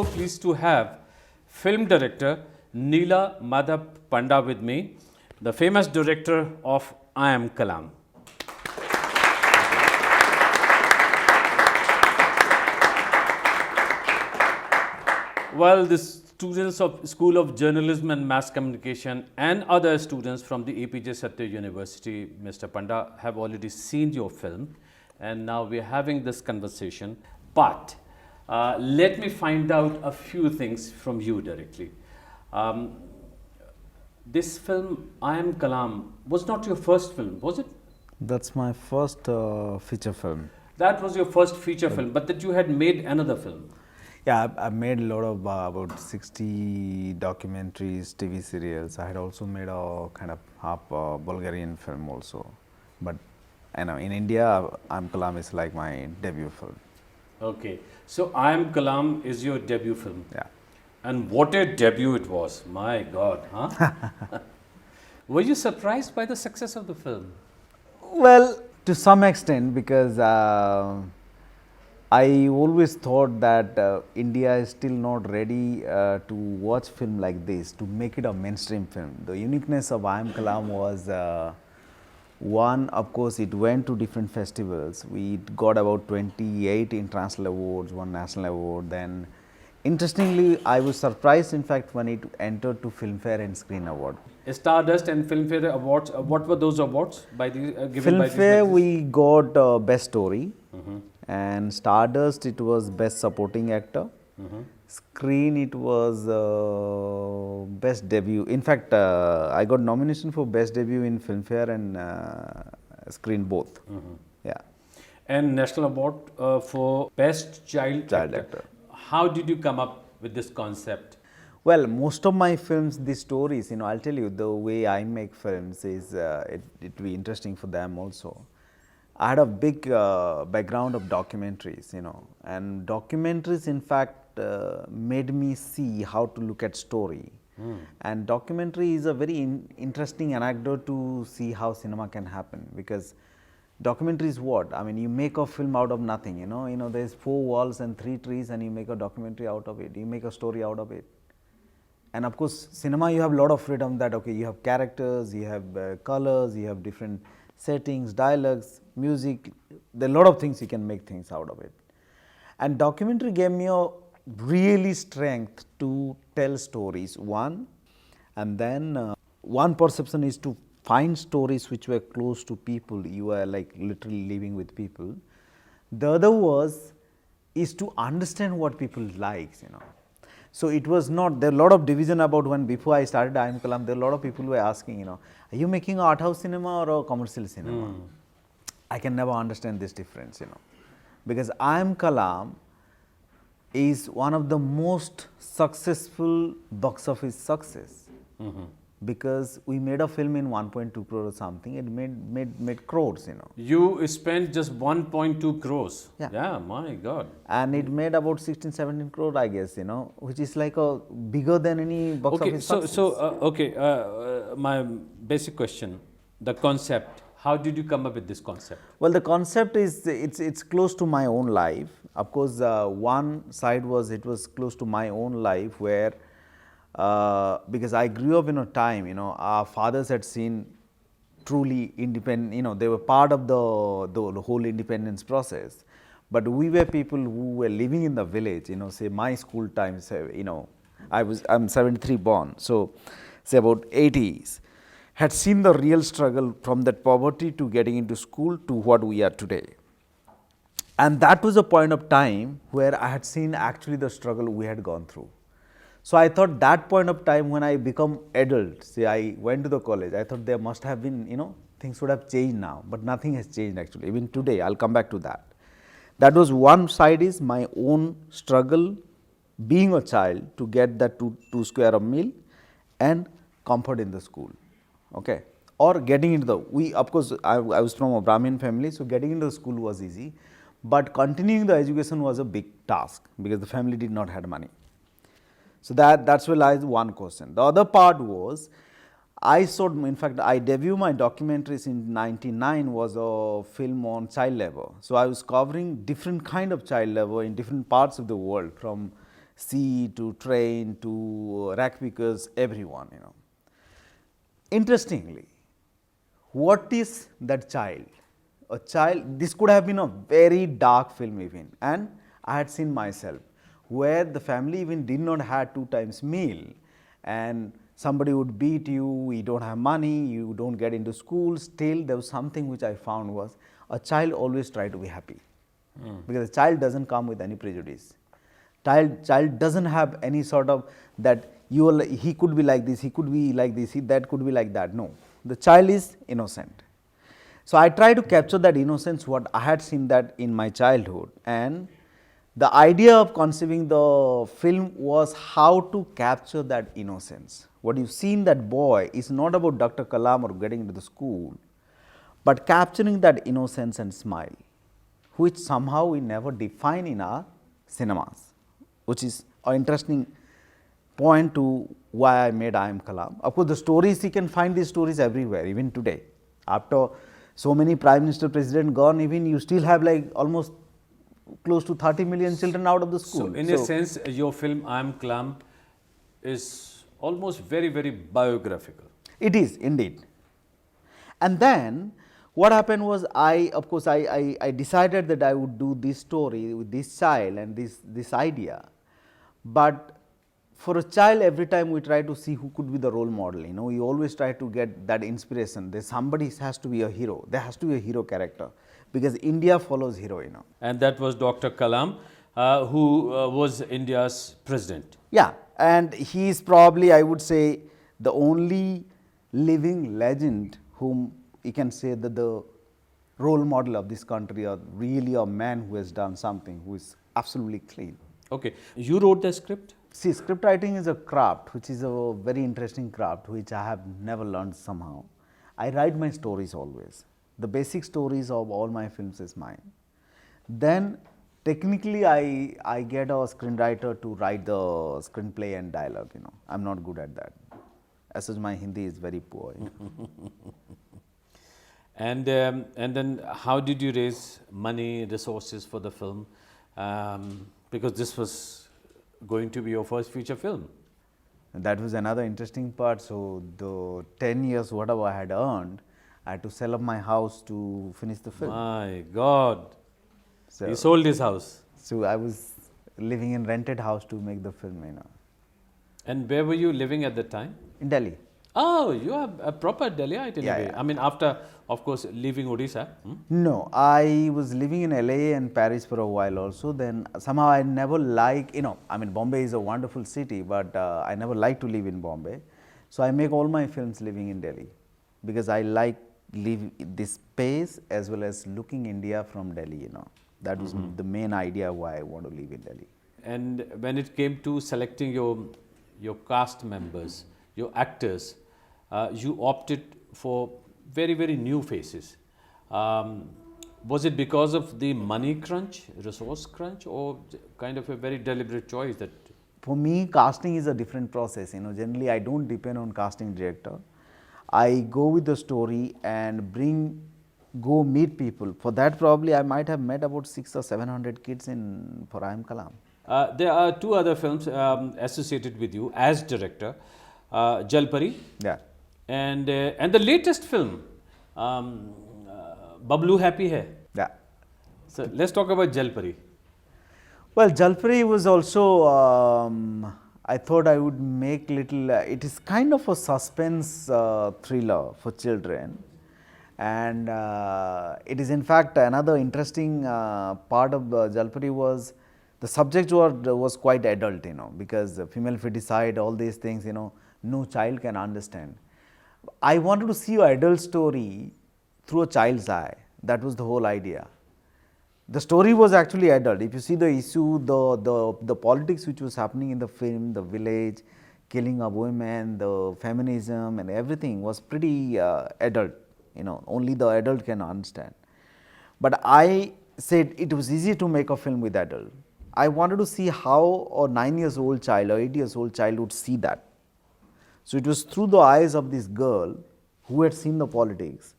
so pleased to have film director Nila Madhab Panda with me, the famous director of I Am KALAM. Well, the students of School of Journalism and Mass Communication and other students from the APJ Satya University, Mr. Panda, have already seen your film, and now we are having this conversation. But let me find out a few things from you directly. This film, I Am KALAM, was not your first film, was it? That's my first feature film. That was your first feature film, but that you had made another film. Yeah, I've made a lot of about 60 documentaries, TV serials. I had also made a kind of half Bulgarian film also. But I know in India, I Am KALAM is like my debut film. Okay, so I Am KALAM is your debut film. Yeah. And what a debut it was, my God, huh? Were you surprised by the success of the film? Well, to some extent, because I always thought that India is still not ready to watch film like this, to make it a mainstream film. The uniqueness of I Am KALAM was one, of course, it went to different festivals. We got about 28 international awards, one national award. Then, interestingly, I was surprised, in fact, when it entered to Filmfare and Screen Award. Stardust and Filmfare awards. What were those awards by the given by these Filmfare, magazines? we got Best Story, and Stardust, it was Best Supporting Actor. Screen, it was Best Debut. In fact, I got nomination for Best Debut in Filmfare and Screen both. Yeah. And National Award for Best Child Actor. How did you come up with this concept? Well, most of my films, these stories, I'll tell you, the way I make films is, it will be interesting for them also. I had a big background of documentaries, and documentaries, in fact, made me see how to look at story. And documentary is a very interesting anecdote to see how cinema can happen, because documentary is what? I mean, you make a film out of nothing, there's 4 walls and 3 trees, and you make a documentary out of it, you make a story out of it. And of course, cinema, you have a lot of freedom that, okay, you have characters, you have colors, you have different settings, dialogues, music, there are a lot of things you can make things out of it. And documentary gave me a really strength to tell stories, one, and then one perception is to find stories which were close to people, you were like literally living with people. The other is to understand what people likes, So it was not, there are a lot of division about when before I started I Am KALAM, there are a lot of people who were asking, are you making art house cinema or a commercial cinema? I can never understand this difference, because I Am KALAM is one of the most successful box office success, because we made a film in 1.2 crore or something, it made crores, You spent just 1.2 crores. Yeah, my God. And it made about 16, 17 crore, I guess, which is like a bigger than any box office success. My basic question, the concept, how did you come up with this concept? Well, the concept is, it's close to my own life. Of course, one side was, it was close to my own life where, because I grew up in a time, our fathers had seen truly independent, they were part of the whole independence process. But we were people who were living in the village, say my school times, I'm 73 born, so say about 80s, had seen the real struggle from that poverty to getting into school to what we are today. And that was a point of time where I had seen actually the struggle we had gone through. So I thought that point of time when I become adult, say I went to the college, I thought there must have been, things would have changed now, but nothing has changed actually. Even today, I'll come back to that. That was one side, is my own struggle being a child to get that two square of meal and comfort in the school, okay, or getting into the, of course, I was from a Brahmin family, so getting into the school was easy, but continuing the education was a big task because the family did not have money. So that's where lies one question. The other part was, I saw, in fact, I debuted my documentaries in 99 was a film on child labor. So I was covering different kind of child labor in different parts of the world, from sea to train to rack pickers, everyone, Interestingly, what is that child? A child, this could have been a very dark film even, and I had seen myself, where the family even did not have 2 times meal, and somebody would beat you, you don't have money, you don't get into school. Still there was something which I found was, a child always try to be happy, because a child doesn't come with any prejudice. Child doesn't have any sort of that he could be like this, he could be like this, that could be like that. No, the child is innocent. So I try to capture that innocence, what I had seen that in my childhood, and the idea of conceiving the film was how to capture that innocence. What you see in that boy is not about Dr. Kalam or getting into the school, but capturing that innocence and smile, which somehow we never define in our cinemas, which is an interesting point to why I made I Am Kalam. Of course, the stories, you can find these stories everywhere, even today. After so many Prime Minister, President gone, even you still have like almost close to 30 million children out of the school. So, in a sense, your film I Am Kalam is almost very, very biographical. It is indeed. And then what happened was, I decided that I would do this story with this child and this idea. But for a child, every time we try to see who could be the role model, we always try to get that inspiration. There somebody has to be a hero. There has to be a hero character, because India follows hero, And that was Dr. Kalam, who was India's president. Yeah, and he is probably, I would say, the only living legend whom you can say that the role model of this country, or really a man who has done something, who is absolutely clean. Okay, you wrote the script? See, script writing is a craft, which is a very interesting craft, which I have never learned somehow. I write my stories always. The basic stories of all my films is mine. Then technically I get a screenwriter to write the screenplay and dialogue, I'm not good at that. As such, my Hindi is very poor. And then how did you raise money, resources for the film? Because this was going to be your first feature film. And that was another interesting part. So the 10 years, whatever I had earned, I had to sell up my house to finish the film. My God. So He sold his house. So I was living in rented house to make the film, And where were you living at that time? in Delhi. Oh, you are a proper Delhiite in a way. Yeah. I mean, after, of course, leaving Odisha. No, I was living in LA and Paris for a while also. Then somehow I never Bombay is a wonderful city, but I never liked to live in Bombay. So I make all my films living in Delhi, because I like live this space as well as looking India from Delhi, That was the main idea why I want to live in Delhi. And when it came to selecting your cast members, your actors, you opted for very, very new faces. Was it because of the money crunch, resource crunch, or kind of a very deliberate choice that? For me, casting is a different process. Generally I don't depend on casting director. I go with the story and go meet people. For that, probably I might have met about 600 or 700 kids for I Am Kalam. There are two other films associated with you as director, Jalpari, Yeah. and the latest film, Babloo Happy Hai. Yeah. So let's talk about Jalpari. Well, Jalpari was also, I thought I would make little, it is kind of a suspense thriller for children. And it is in fact another interesting part of Jalpari was, the subject was quite adult, because female feticide, all these things, no child can understand. I wanted to see an adult story through a child's eye. That was the whole idea. The story was actually adult. If you see the issue, the politics which was happening in the film, the village, killing of women, the feminism and everything was pretty adult. Only the adult can understand. But I said it was easy to make a film with adult. I wanted to see how a 9-year-old child or 8-year-old child would see that. So it was through the eyes of this girl who had seen the politics.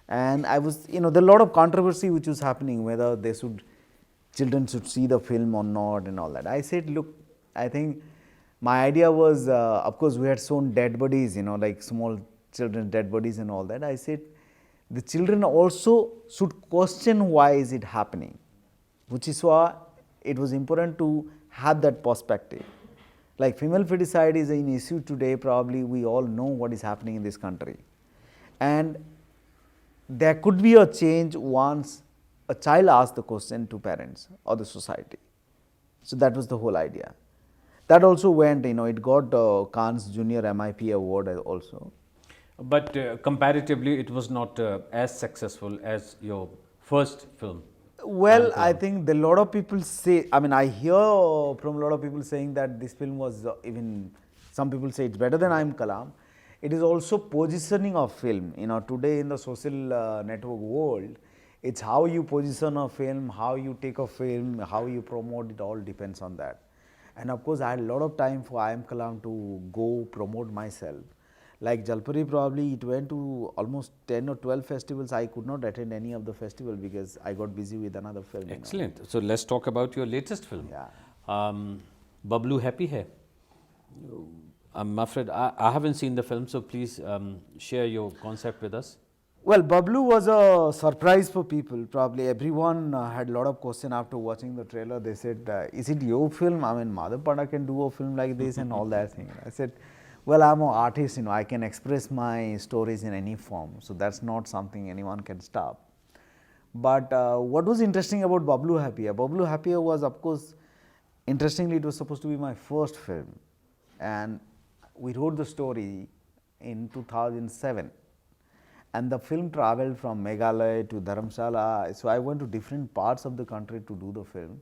And I was, there are a lot of controversy which was happening, whether children should see the film or not and all that. I said, look, I think my idea was, of course, we had shown dead bodies, like small children dead bodies and all that. I said the children also should question why is it happening, which is why it was important to have that perspective. Like female feticide is an issue today, probably we all know what is happening in this country. And there could be a change once a child asks the question to parents or the society. So that was the whole idea. That also went, it got Cannes Junior MIP award also. But comparatively, it was not as successful as your first film. Well, I think a lot of people say, I hear from a lot of people saying that this film was even, some people say it's better than I Am Kalam. It is also positioning of film. Today in the social network world, it's how you position a film, how you take a film, how you promote, it all depends on that. And of course, I had a lot of time for I Am Kalam to go promote myself. Like Jalpari, probably it went to almost 10 or 12 festivals. I could not attend any of the festival because I got busy with another film. Excellent. So let's talk about your latest film. Yeah. Babloo happy hai? I'm afraid I haven't seen the film, so please share your concept with us. Well, Babloo was a surprise for people. Probably everyone had a lot of question after watching the trailer. They said, is it your film? Madhab Panda can do a film like this and all that thing. I said, well, I'm an artist, I can express my stories in any form. So that's not something anyone can stop. But what was interesting about Babloo Happier? Babloo Happier was, of course, interestingly, it was supposed to be my first film. And we wrote the story in 2007. And the film traveled from Meghalaya to Dharamshala. So I went to different parts of the country to do the film.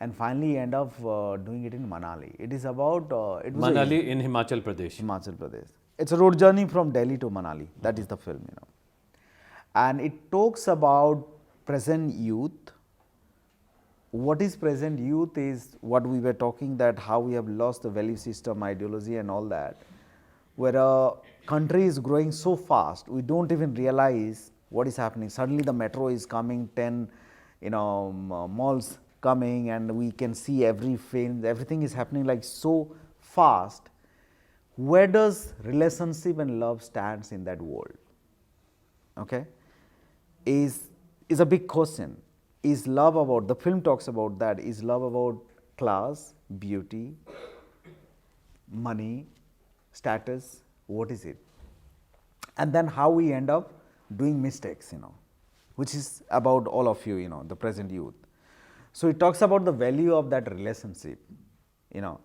And finally end up doing it in Manali. It is about Manali in Himachal Pradesh. Himachal Pradesh. It's a road journey from Delhi to Manali. That is the film, And it talks about present youth. What is present youth is what we were talking, that how we have lost the value system, ideology and all that. Where a country is growing so fast, we don't even realize what is happening. Suddenly the metro is coming, 10 malls coming, and we can see every film, everything is happening like so fast. Where does relationship and love stands in that world? Okay, is a big question. Is love about, the film talks about that, is love about class, beauty, money, status, what is it? And then how we end up doing mistakes, which is about all of you, the present youth. So it talks about the value of that relationship.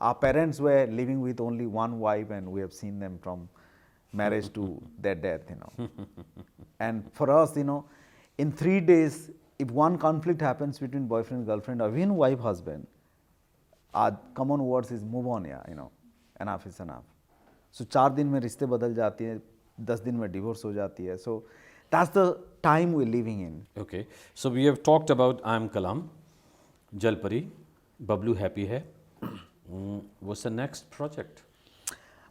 Our parents were living with only one wife, and we have seen them from marriage to their death, And for us, in 3 days, if one conflict happens between boyfriend and girlfriend, or even wife, husband, our common words is move on, enough is enough. So 4 दिन में रिश्ते बदल जाती हैं, 10 दिन में divorce हो जाती है. So that's the time we're living in. Okay. So we have talked about I Am Kalam, Jalpari, Babloo happy hai. What's the next project?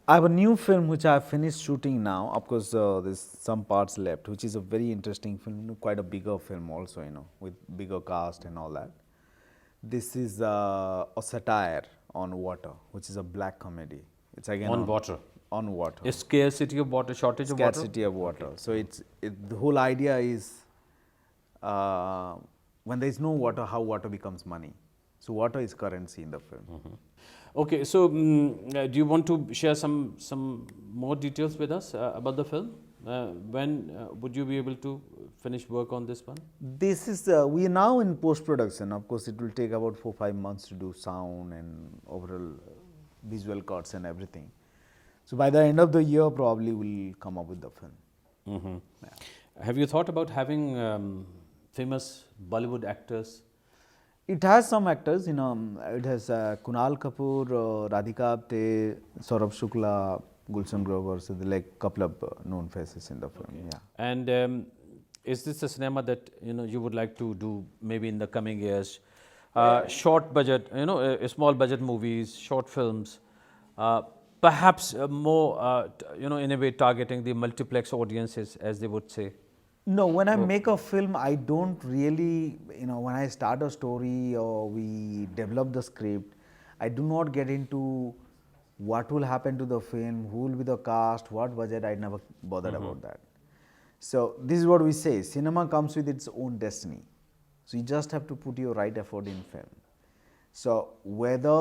I have a new film which I have finished shooting now. Of course, there's some parts left, which is a very interesting film, quite a bigger film also, with bigger cast and all that. This is a satire on water, which is a black comedy. It's again on water. On water. A scarcity of water, shortage of water? Scarcity of water. Okay. So the whole idea is when there is no water, how water becomes money. So water is currency in the film. Okay, so do you want to share some more details with us about the film? When would you be able to finish work on this one? This is, we are now in post-production. Of course, it will take about 4-5 months to do sound and overall visual cuts and everything. So by the end of the year, probably we'll come up with the film. Yeah. Have you thought about having famous Bollywood actors? It has some actors, it has Kunal Kapoor, Radhika Apte, Saurabh Shukla, Gulshan Grover, so there are like a couple of known faces in the film. Okay. Yeah. And is this a cinema that you would like to do maybe in the coming years? Short budget, small budget movies, short films, perhaps more, in a way targeting the multiplex audiences, as they would say. No, when I make a film, I don't really, when I start a story or we develop the script, I do not get into what will happen to the film, who will be the cast, what budget. I never bothered about that. So this is what we say, cinema comes with its own destiny. So you just have to put your right effort in film. So whether,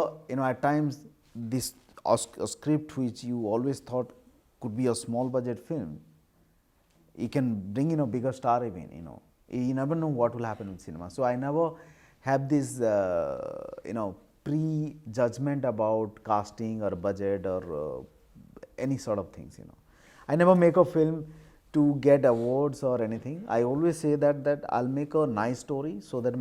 at times this a script which you always thought could be a small budget film, you can bring in a bigger star even, You never know what will happen with cinema. So I never have this, pre-judgment about casting or budget or any sort of things, I never make a film to get awards or anything. I always say that I'll make a nice story so that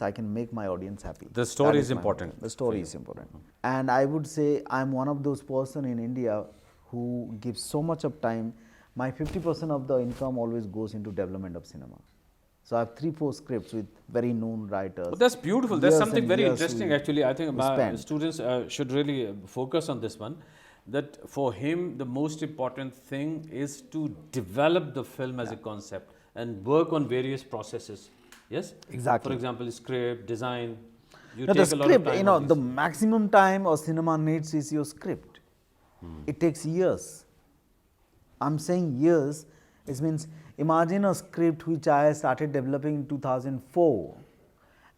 I can make my audience happy. The story is important. The story is important. And I would say I'm one of those person in India who gives so much of time. My 50% of the income always goes into development of cinema. So I have 3-4 scripts with very known writers. But that's beautiful. That's something very interesting actually. I think my students should really focus on this one. That for him, the most important thing is to develop the film as a concept and work on various processes. Yes? Exactly. For example, script, design. You the take script, a lot of time the maximum time a cinema needs is your script. It takes years. I'm saying years. It means imagine a script which I started developing in 2004.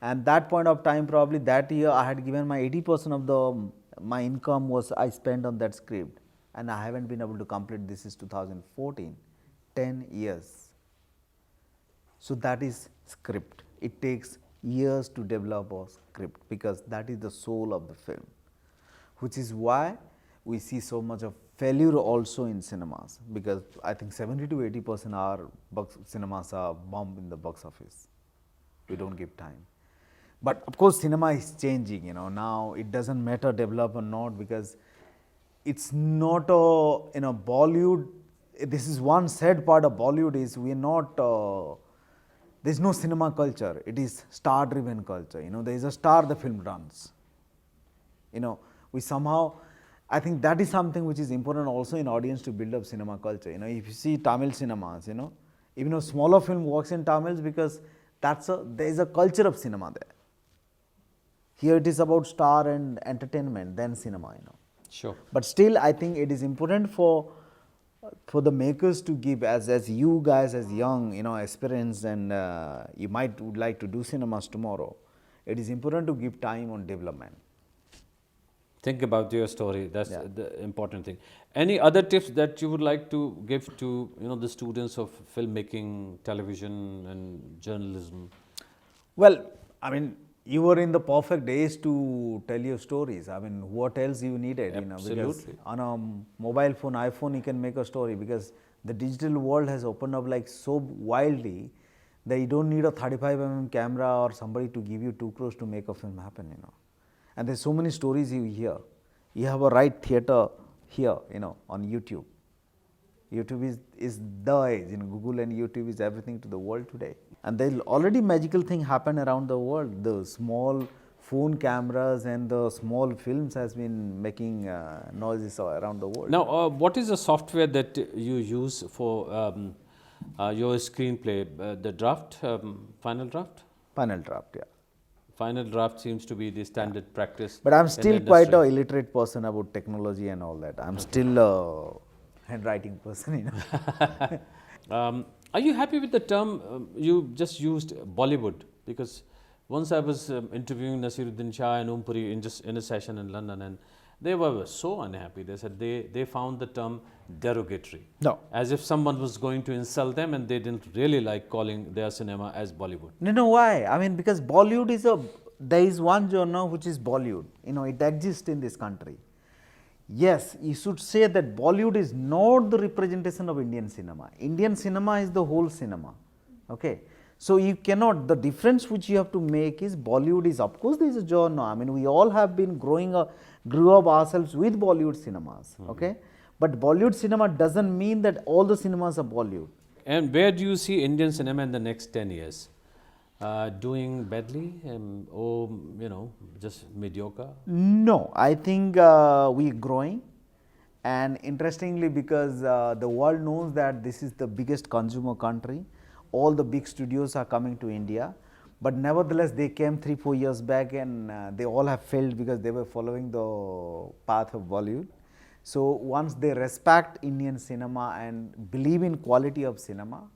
And that point of time, probably that year, I had given my 80% of my income was I spent on that script, and I haven't been able to complete this is 2014, 10 years. So that is script. It takes years to develop a script because that is the soul of the film, which is why we see so much of failure also in cinemas, because I think 70 to 80% our cinemas are bomb in the box office. We don't give time. But of course, cinema is changing, now it doesn't matter develop or not, because it's not a, Bollywood, this is one sad part of Bollywood is we are not, there's no cinema culture, it is star driven culture, there is a star, the film runs. We somehow, I think that is something which is important also in audience to build up cinema culture. If you see Tamil cinemas, even a smaller film works in Tamils because there is a culture of cinema there. Here it is about star and entertainment, then cinema, Sure. But still, I think it is important for the makers to give, as you guys, as young, aspirants, and you would like to do cinemas tomorrow. It is important to give time on development. Think about your story. That's the important thing. Any other tips that you would like to give to the students of filmmaking, television, and journalism? Well, I mean, you were in the perfect age to tell your stories. I mean, what else you needed? Absolutely. Because on a mobile phone, iPhone, you can make a story because the digital world has opened up like so wildly that you don't need a 35mm camera or somebody to give you 2 crores to make a film happen. And there's so many stories you hear. You have a right theater here, on YouTube. YouTube is the age. Google and YouTube is everything to the world today. And there's already magical thing happen around the world. The small phone cameras and the small films has been making noises around the world. Now, what is the software that you use for your screenplay? The draft, final draft? Final draft, yeah. Final draft seems to be the standard practice. But I'm still quite an illiterate person about technology and all that. I'm still a handwriting person, Are you happy with the term you just used, Bollywood? Because once I was interviewing Nasiruddin Shah and Umpuri in a session in London, and they were so unhappy. They said they found the term derogatory. No. As if someone was going to insult them, and they didn't really like calling their cinema as Bollywood. No, why? I mean, because Bollywood there is one genre which is Bollywood. It exists in this country. Yes, you should say that Bollywood is not the representation of Indian cinema. Indian cinema is the whole cinema. Okay. So you cannot, the difference which you have to make is Bollywood is, of course, there is a genre. I mean, we all have been grew up ourselves with Bollywood cinemas. Okay. But Bollywood cinema doesn't mean that all the cinemas are Bollywood. And where do you see Indian cinema in the next 10 years? Doing badly or, just mediocre? No, I think we're growing. And interestingly, because the world knows that this is the biggest consumer country, all the big studios are coming to India. But nevertheless, they came 3-4 years back, and they all have failed because they were following the path of Bollywood. So once they respect Indian cinema and believe in quality of cinema,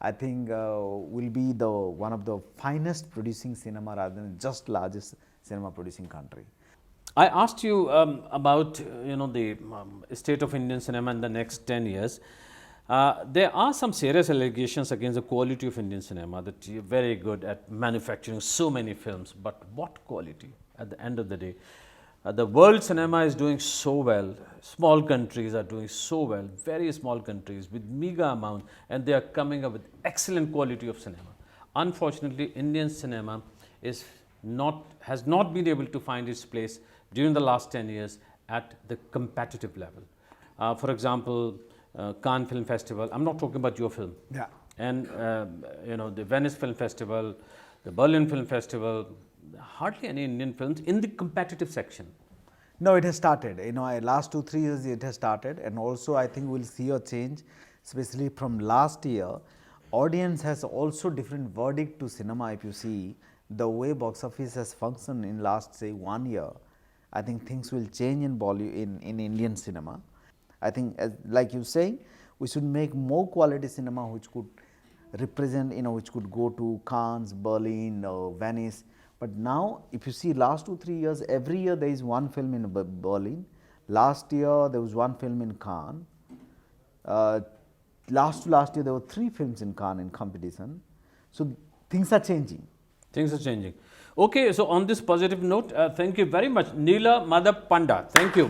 I think will be the one of the finest producing cinema rather than just largest cinema producing country. I asked you about the state of Indian cinema in the next 10 years. There are some serious allegations against the quality of Indian cinema, that you're very good at manufacturing so many films, but what quality at the end of the day? The world cinema is doing so well, small countries are doing so well, very small countries with meager amount, and they are coming up with excellent quality of cinema. Unfortunately, Indian cinema has not been able to find its place during the last 10 years at the competitive level. For example, Cannes Film Festival, I'm not talking about your film. Yeah. And the Venice Film Festival, the Berlin Film Festival, hardly any Indian films in the competitive section. No, it has started. Last 2-3 years it has started, and also I think we'll see a change, especially from last year. Audience has also different verdict to cinema. If you see the way box office has functioned in last, say, 1 year, I think things will change in Bollywood, in Indian cinema. I think, like you say, we should make more quality cinema which could represent, which could go to Cannes, Berlin, Venice. But now, if you see last 2-3 years, every year there is one film in Berlin. Last year there was one film in Cannes. Last year there were 3 films in Cannes in competition. So things are changing. Things are changing. Okay, so on this positive note, thank you very much, Nila Madhab Panda. Thank you.